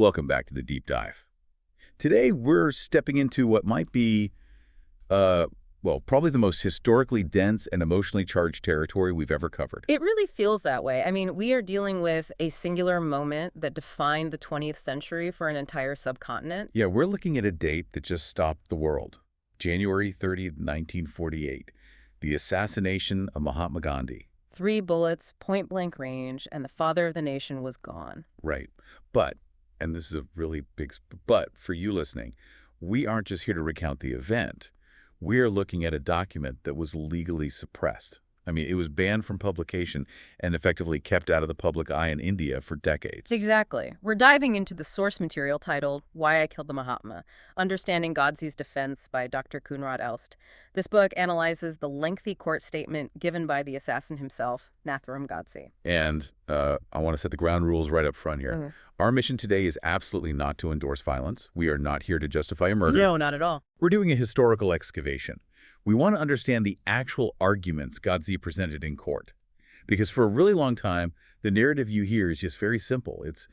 Welcome back to the Deep Dive. Today, we're stepping into what might be, probably the most historically dense and emotionally charged territory we've ever covered. It really feels that way. I mean, we are dealing with a singular moment that defined the 20th century for an entire subcontinent. Yeah, we're looking at a date that just stopped the world. January 30th, 1948. The assassination of Mahatma Gandhi. 3 bullets, point-blank range, and the father of the nation was gone. Right. But, and this is a really big but for you listening, we aren't just here to recount the event. We're looking at a document that was legally suppressed. I mean, it was banned from publication and effectively kept out of the public eye in India for decades. Exactly. We're diving into the source material titled Why I Killed the Mahatma, Understanding Godse's Defense by Dr. Koenraad Elst. This book analyzes the lengthy court statement given by the assassin himself, Nathuram Godse. And I want to set the ground rules right up front here. Mhm. Our mission today is absolutely not to endorse violence. We are not here to justify a murder. No, not at all. We're doing a historical excavation. We want to understand the actual arguments Godse presented in court. Because for a really long time, the narrative you hear is just very simple. It's,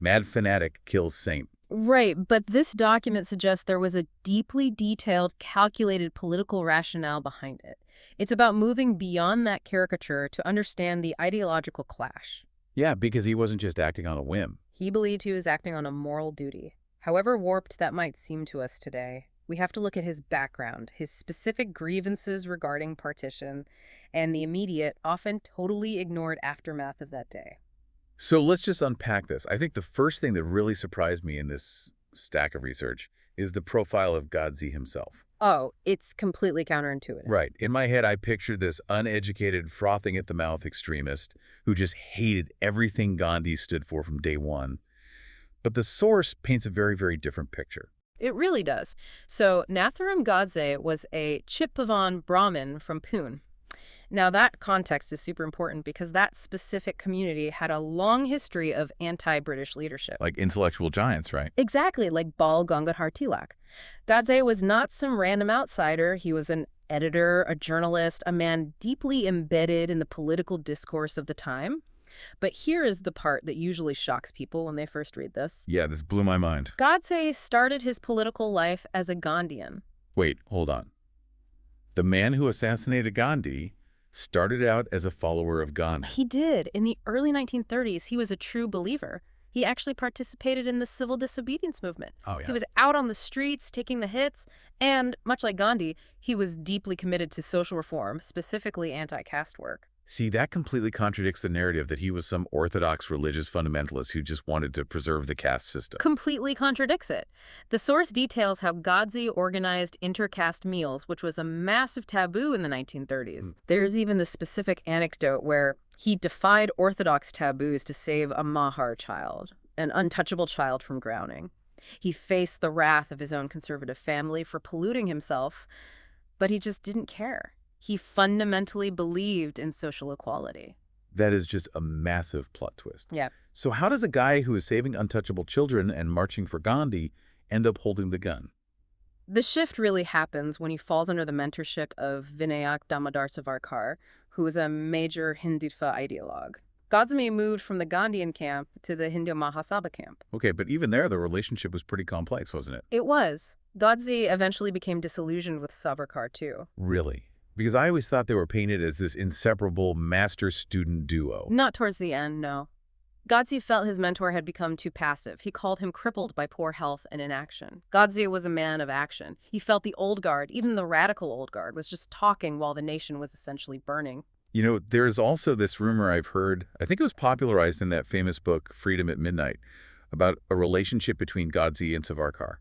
mad fanatic kills saint. Right, but this document suggests there was a deeply detailed, calculated political rationale behind it. It's about moving beyond that caricature to understand the ideological clash. Yeah, because he wasn't just acting on a whim. He believed he was acting on a moral duty. However warped that might seem to us today, we have to look at his background, his specific grievances regarding partition, and the immediate, often totally ignored aftermath of that day. So let's just unpack this. I think the first thing that really surprised me in this stack of research is the profile of Godse himself. Oh, it's completely counterintuitive. Right. In my head, I pictured this uneducated, frothing at the mouth extremist who just hated everything Gandhi stood for from day one. But the source paints a very, very different picture. It really does. So Nathuram Godse was a Chitpavan Brahmin from Pune. Now that context is super important because that specific community had a long history of anti-British leadership. Like intellectual giants, right? Exactly, like Bal Gangadhar Tilak. Godse was not some random outsider. He was an editor, a journalist, a man deeply embedded in the political discourse of the time. But here is the part that usually shocks people when they first read this. Yeah, this blew my mind. Godse started his political life as a Gandhian. Wait, hold on. The man who assassinated Gandhi started out as a follower of Gandhi. He did. In the early 1930s, he was a true believer. He actually participated in the civil disobedience movement. Oh, yeah. He was out on the streets taking the hits, and much like Gandhi, he was deeply committed to social reform, specifically anti-caste work. See, that completely contradicts the narrative that he was some orthodox religious fundamentalist who just wanted to preserve the caste system. Completely contradicts it. The source details how Godse organized intercaste meals, which was a massive taboo in the 1930s. There's even the specific anecdote where he defied orthodox taboos to save a Mahar child, an untouchable child from drowning. He faced the wrath of his own conservative family for polluting himself, but he just didn't care. He fundamentally believed in social equality. That is just a massive plot twist. Yeah. So how does a guy who is saving untouchable children and marching for Gandhi end up holding the gun? The shift really happens when he falls under the mentorship of Vinayak Damodar Savarkar, who was a major Hindutva ideologue. Godse moved from the Gandhian camp to the Hindu Mahasabha camp. Okay, but even there, the relationship was pretty complex, wasn't it? It was. Godse eventually became disillusioned with Savarkar, too. Really? Because I always thought they were painted as this inseparable master-student duo. Not towards the end, no. Godse felt his mentor had become too passive. He called him crippled by poor health and inaction. Godse was a man of action. He felt the old guard, even the radical old guard, was just talking while the nation was essentially burning. There's also this rumor I've heard, I think it was popularized in that famous book, Freedom at Midnight, about a relationship between Godse and Savarkar.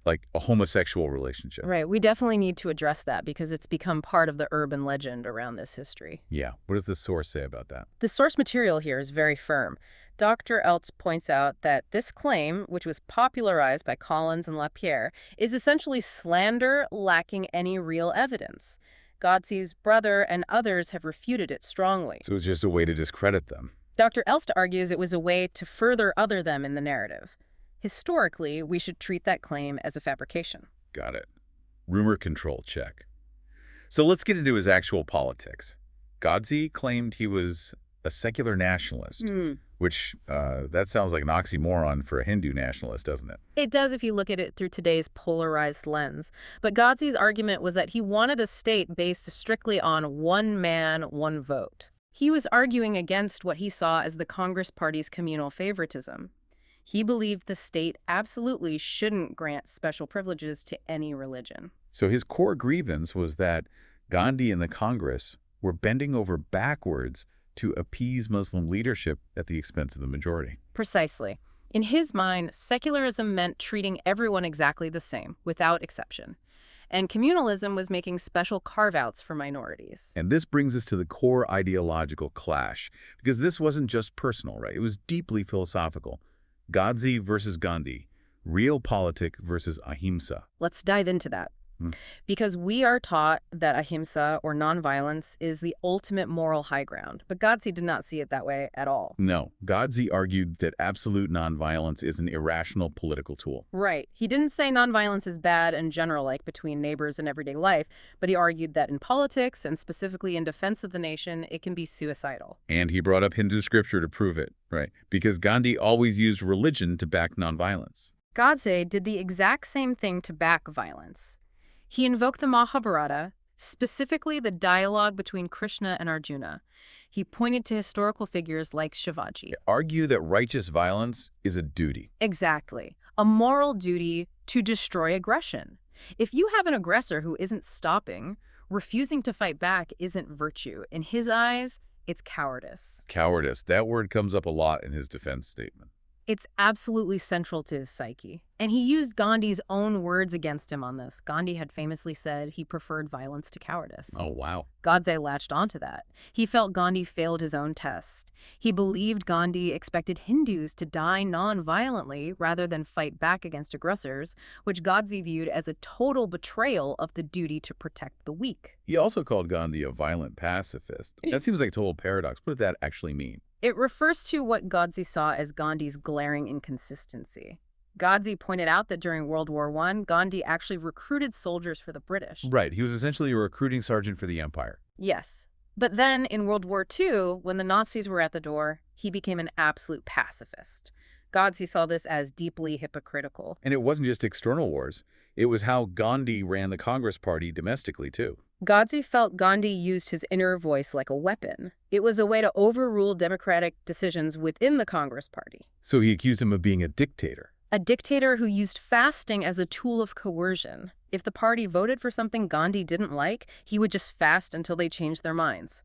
Like a homosexual relationship. Right. We definitely need to address that because it's become part of the urban legend around this history. Yeah. What does the source say about that? The source material here is very firm. Dr. Elst points out that this claim, which was popularized by Collins and Lapierre, is essentially slander lacking any real evidence. Godse's brother and others have refuted it strongly. So it's just a way to discredit them. Dr. Elst argues it was a way to further other them in the narrative. Historically, we should treat that claim as a fabrication. Got it. Rumor control check. So let's get into his actual politics. Godse claimed he was a secular nationalist, Hmm. which that sounds like an oxymoron for a Hindu nationalist, doesn't it? It does if you look at it through today's polarized lens. But Godse's argument was that he wanted a state based strictly on one man, one vote. He was arguing against what he saw as the Congress Party's communal favoritism. He believed the state absolutely shouldn't grant special privileges to any religion. So his core grievance was that Gandhi and the Congress were bending over backwards to appease Muslim leadership at the expense of the majority. Precisely. In his mind, secularism meant treating everyone exactly the same, without exception. And communalism was making special carve-outs for minorities. And this brings us to the core ideological clash, because this wasn't just personal, right? It was deeply philosophical. Godse versus Gandhi, realpolitik versus ahimsa. Let's dive into that. Hmm. Because we are taught that ahimsa, or nonviolence, is the ultimate moral high ground. But Godse did not see it that way at all. No, Godse argued that absolute nonviolence is an irrational political tool. Right. He didn't say nonviolence is bad in general, like between neighbors in everyday life, but he argued that in politics, and specifically in defense of the nation, it can be suicidal. And he brought up Hindu scripture to prove it, right? Because Gandhi always used religion to back nonviolence. Godse did the exact same thing to back violence. He invoked the Mahabharata, specifically the dialogue between Krishna and Arjuna. He pointed to historical figures like Shivaji. Argue that righteous violence is a duty. Exactly. A moral duty to destroy aggression. If you have an aggressor who isn't stopping, refusing to fight back isn't virtue. In his eyes, it's cowardice. Cowardice. That word comes up a lot in his defense statement. It's absolutely central to his psyche. And he used Gandhi's own words against him on this. Gandhi had famously said he preferred violence to cowardice. Oh, wow. Godse latched onto that. He felt Gandhi failed his own test. He believed Gandhi expected Hindus to die non-violently rather than fight back against aggressors, which Godse viewed as a total betrayal of the duty to protect the weak. He also called Gandhi a violent pacifist. That seems like a total paradox. What did that actually mean? It refers to what Godse saw as Gandhi's glaring inconsistency. Godse pointed out that during World War I, Gandhi actually recruited soldiers for the British. Right. He was essentially a recruiting sergeant for the empire. Yes. But then, in World War II, when the Nazis were at the door, he became an absolute pacifist. Godse saw this as deeply hypocritical. And it wasn't just external wars. It was how Gandhi ran the Congress Party domestically, too. Godse felt Gandhi used his inner voice like a weapon. It was a way to overrule democratic decisions within the Congress Party. So he accused him of being a dictator. A dictator who used fasting as a tool of coercion. If the party voted for something Gandhi didn't like, he would just fast until they changed their minds.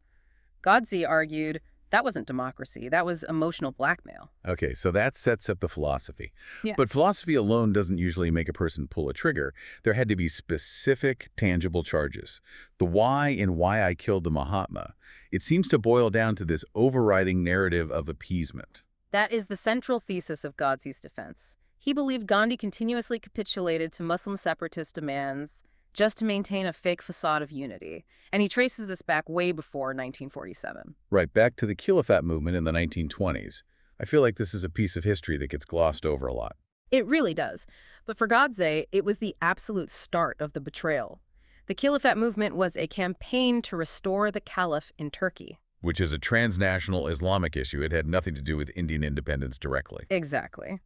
Godse argued that wasn't democracy, that was emotional blackmail. Okay, so that sets up the philosophy. Yeah. But philosophy alone doesn't usually make a person pull a trigger. There had to be specific, tangible charges. The why in Why I Killed the Mahatma, it seems to boil down to this overriding narrative of appeasement. That is the central thesis of Godse's defense. He believed Gandhi continuously capitulated to Muslim separatist demands just to maintain a fake facade of unity. And he traces this back way before 1947. Right, back to the Khilafat movement in the 1920s. I feel like this is a piece of history that gets glossed over a lot. It really does. But for Godse, it was the absolute start of the betrayal. The Khilafat movement was a campaign to restore the Caliph in Turkey. Which is a transnational Islamic issue. It had nothing to do with Indian independence directly. Exactly.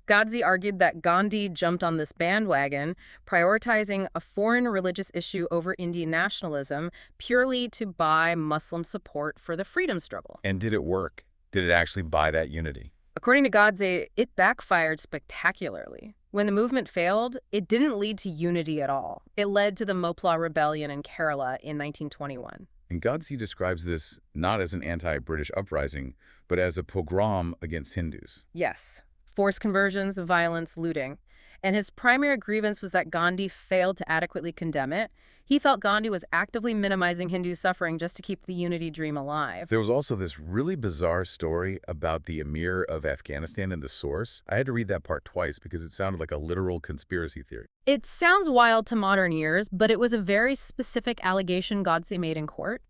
Godse argued that Gandhi jumped on this bandwagon, prioritizing a foreign religious issue over Indian nationalism purely to buy Muslim support for the freedom struggle. And did it work? Did it actually buy that unity? According to Godse, it backfired spectacularly. When the movement failed, it didn't lead to unity at all. It led to the Mopla Rebellion in Kerala in 1921. And Godse describes this not as an anti-British uprising, but as a pogrom against Hindus. Yes. Forced conversions, violence, looting. And his primary grievance was that Gandhi failed to adequately condemn it. He felt Gandhi was actively minimizing Hindu suffering just to keep the unity dream alive. There was also this really bizarre story about the Emir of Afghanistan and the source. I had to read that part twice because it sounded like a literal conspiracy theory. It sounds wild to modern ears, but it was a very specific allegation Godse made in court.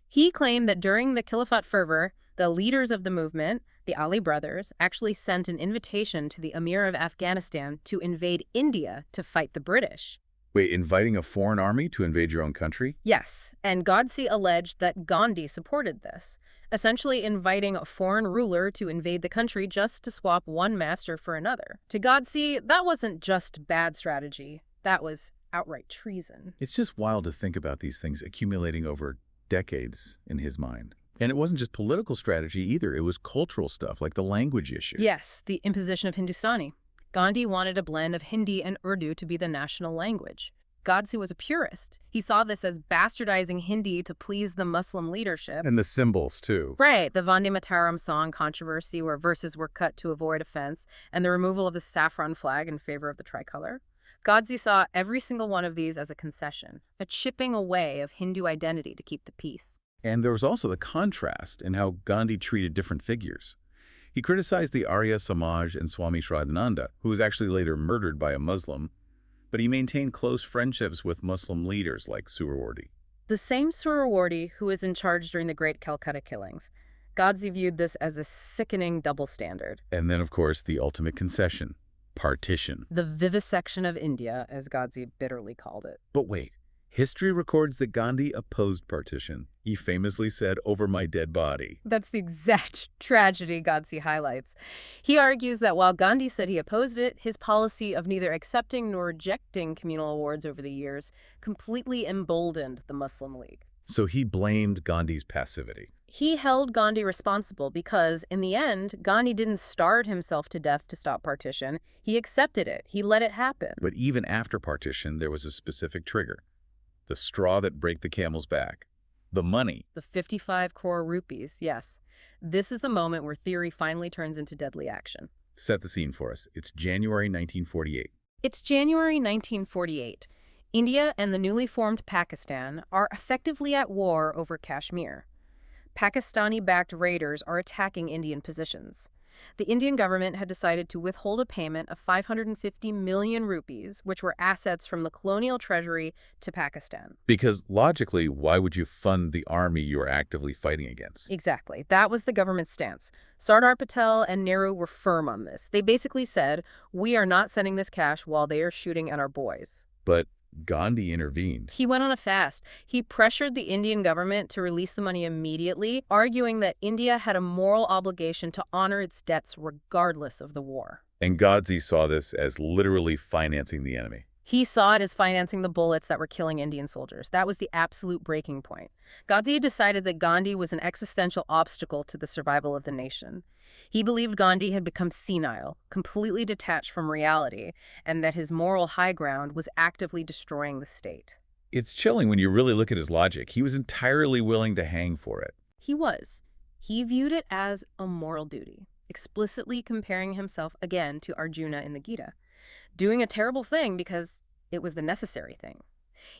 He claimed that during the Khilafat fervor, the leaders of the movement, the Ali brothers, actually sent an invitation to the Emir of Afghanistan to invade India to fight the British. Wait, inviting a foreign army to invade your own country? Yes, and Godse alleged that Gandhi supported this. essentially inviting a foreign ruler to invade the country just to swap one master for another. To Godse, that wasn't just bad strategy. That was outright treason. It's just wild to think about these things accumulating over decades in his mind. And it wasn't just political strategy either. It was cultural stuff, like the language issue. Yes, the imposition of Hindustani. Gandhi wanted a blend of Hindi and Urdu to be the national language. Godse was a purist. He saw this as bastardizing Hindi to please the Muslim leadership. And the symbols, too. Right, the Vande Mataram song controversy where verses were cut to avoid offense, and the removal of the saffron flag in favor of the tricolor. Godse saw every single one of these as a concession, a chipping away of Hindu identity to keep the peace. And there was also the contrast in how Gandhi treated different figures. He criticized the Arya Samaj and Swami Shraddhananda, who was actually later murdered by a Muslim, but he maintained close friendships with Muslim leaders like Suhrawardi. The same Suhrawardi who was in charge during the Great Calcutta killings. Godse viewed this as a sickening double standard. And then, of course, the ultimate concession, partition. The vivisection of India, as Godse bitterly called it. But wait, history records that Gandhi opposed partition. He famously said, "Over my dead body." That's the exact tragedy Godse highlights. He argues that while Gandhi said he opposed it, his policy of neither accepting nor rejecting communal awards over the years completely emboldened the Muslim League. So he blamed Gandhi's passivity. He held Gandhi responsible because, in the end, Gandhi didn't starve himself to death to stop partition. He accepted it. He let it happen. But even after partition, there was a specific trigger. The straw that broke the camel's back. The money. The 55 crore rupees, yes. This is the moment where theory finally turns into deadly action. Set the scene for us. It's January 1948. It's January 1948. India and the newly formed Pakistan are effectively at war over Kashmir. Pakistani-backed raiders are attacking Indian positions. The Indian government had decided to withhold a payment of 550 million rupees, which were assets from the colonial treasury, to Pakistan. Because logically, why would you fund the army you're actively fighting against? Exactly. That was the government's stance. Sardar Patel and Nehru were firm on this. They basically said, we are not sending this cash while they are shooting at our boys. But Gandhi intervened. He went on a fast. He pressured the Indian government to release the money immediately, arguing that India had a moral obligation to honor its debts regardless of the war. And Godse saw this as literally financing the enemy. He saw it as financing the bullets that were killing Indian soldiers. That was the absolute breaking point. Godse decided that Gandhi was an existential obstacle to the survival of the nation. He believed Gandhi had become senile, completely detached from reality, and that his moral high ground was actively destroying the state. It's chilling when you really look at his logic. He was entirely willing to hang for it. He was. He viewed it as a moral duty, explicitly comparing himself again to Arjuna in the Gita, doing a terrible thing because it was the necessary thing.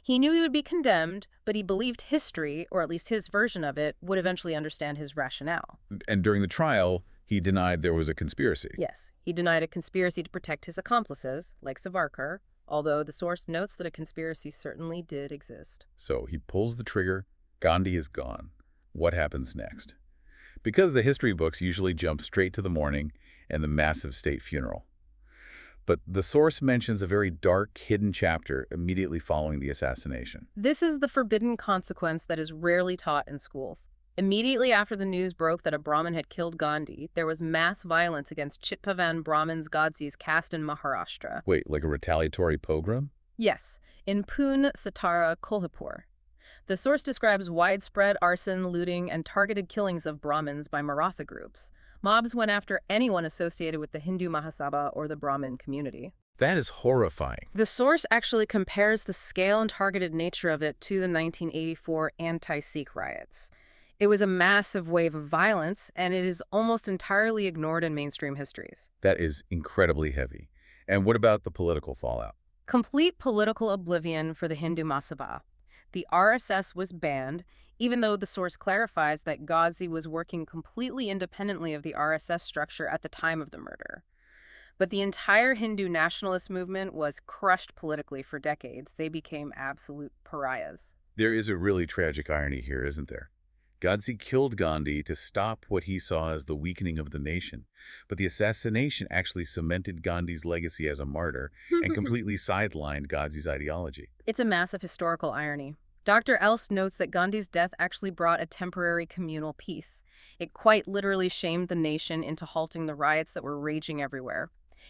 He knew he would be condemned, but he believed history, or at least his version of it, would eventually understand his rationale. And during the trial, he denied there was a conspiracy. Yes, he denied a conspiracy to protect his accomplices, like Savarkar, although the source notes that a conspiracy certainly did exist. So he pulls the trigger. Gandhi is gone. What happens next? Because the history books usually jump straight to the morning and the massive state funeral. But the source mentions a very dark, hidden chapter immediately following the assassination. This is the forbidden consequence that is rarely taught in schools. Immediately after the news broke that a Brahmin had killed Gandhi, there was mass violence against Chitpavan Brahmins Godse's caste in Maharashtra. Wait, like a retaliatory pogrom? Yes, in Pune, Satara, Kolhapur. The source describes widespread arson, looting, and targeted killings of Brahmins by Maratha groups. Mobs went after anyone associated with the Hindu Mahasabha or the Brahmin community. That is horrifying. The source actually compares the scale and targeted nature of it to the 1984 anti-Sikh riots. It was a massive wave of violence, and it is almost entirely ignored in mainstream histories. That is incredibly heavy. And what about the political fallout? Complete political oblivion for the Hindu Mahasabha. The RSS was banned, even though the source clarifies that Godse was working completely independently of the RSS structure at the time of the murder. But the entire Hindu nationalist movement was crushed politically for decades. They became absolute pariahs. There is a really tragic irony here, isn't there? Godse killed Gandhi to stop what he saw as the weakening of the nation. But the assassination actually cemented Gandhi's legacy as a martyr and completely sidelined Godse's ideology. It's a massive historical irony. Dr. Elst notes that Gandhi's death actually brought a temporary communal peace. It quite literally shamed the nation into halting the riots that were raging everywhere.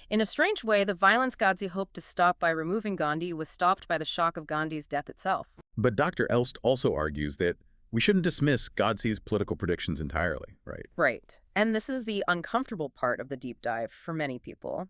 In a strange way, the violence Godse hoped to stop by removing Gandhi was stopped by the shock of Gandhi's death itself. But Dr. Elst also argues that we shouldn't dismiss Godse's political predictions entirely, right? Right. And this is the uncomfortable part of the deep dive for many people.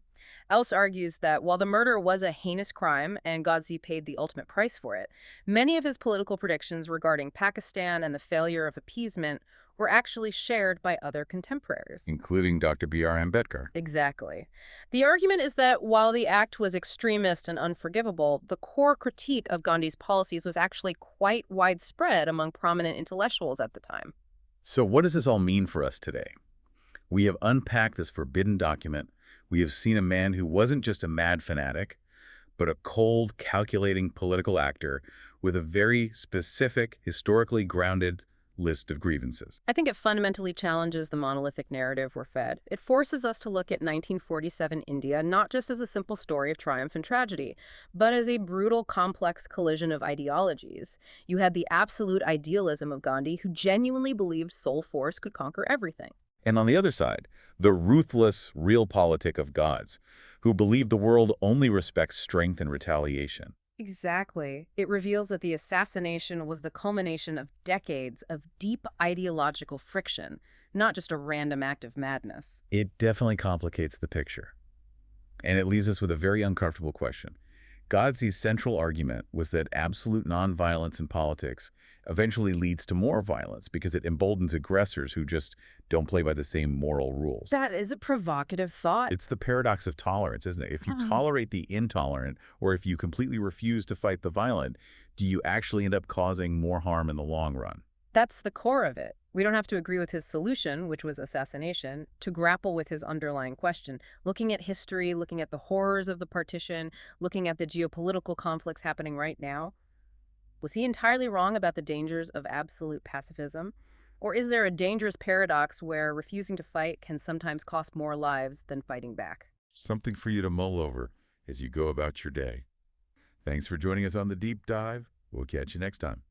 Elst argues that while the murder was a heinous crime and Godse paid the ultimate price for it, many of his political predictions regarding Pakistan and the failure of appeasement were actually shared by other contemporaries. Including Dr. B.R. Ambedkar. Exactly. The argument is that while the act was extremist and unforgivable, the core critique of Gandhi's policies was actually quite widespread among prominent intellectuals at the time. So what does this all mean for us today? We have unpacked this forbidden document. We have seen a man who wasn't just a mad fanatic, but a cold, calculating political actor with a very specific, historically grounded list of grievances. I think it fundamentally challenges the monolithic narrative we're fed. It forces us to look at 1947 India not just as a simple story of triumph and tragedy, but as a brutal, complex collision of ideologies. You had the absolute idealism of Gandhi, who genuinely believed sole force could conquer everything. And on the other side, the ruthless realpolitik of Godse, who believed the world only respects strength and retaliation. Exactly. It reveals that the assassination was the culmination of decades of deep ideological friction, not just a random act of madness. It definitely complicates the picture. And it leaves us with a very uncomfortable question. Godse's central argument was that absolute nonviolence in politics eventually leads to more violence because it emboldens aggressors who just don't play by the same moral rules. That is a provocative thought. It's the paradox of tolerance, isn't it? If you tolerate the intolerant, or if you completely refuse to fight the violent, do you actually end up causing more harm in the long run? That's the core of it. We don't have to agree with his solution, which was assassination, to grapple with his underlying question. Looking at history, looking at the horrors of the partition, looking at the geopolitical conflicts happening right now. Was he entirely wrong about the dangers of absolute pacifism? Or is there a dangerous paradox where refusing to fight can sometimes cost more lives than fighting back? Something for you to mull over as you go about your day. Thanks for joining us on The Deep Dive. We'll catch you next time.